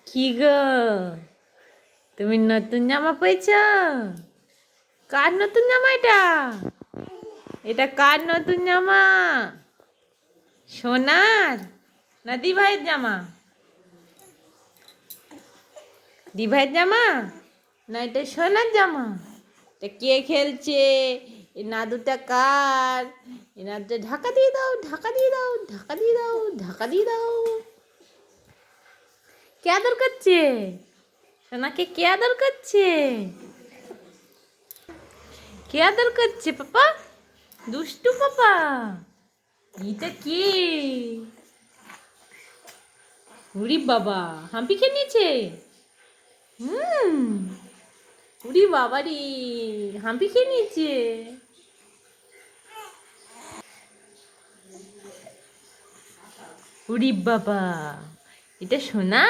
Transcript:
কি গো, তুমি নতুন জামা পেয়েছ? কার নতুন জামা এটা? এটা কার নতুন জামা? সোনার না দিভাইয়ের জামা? দিভাইয়ের জামা না এটা সোনার জামা? এটা কে খেলছে? এ নাদুটা কার? এ নাদুটা ঢাকা দিয়ে দাও, ঢাকা দিয়ে দাও, ঢাকা দিয়ে দাও, ঢাকা দিয়ে দাও। কে আদর করছে? সোনাকে কে আদর করছে? কে আদর করছে পাপা? দুষ্টু পাপা, এটা কে? উরি বাবা, হাম্পি খেয়ে নিয়েছে। হুম, উরি বাবা রে, হাম্পি খেয়ে নিয়েছে। উরি বাবা, এটা সোনা?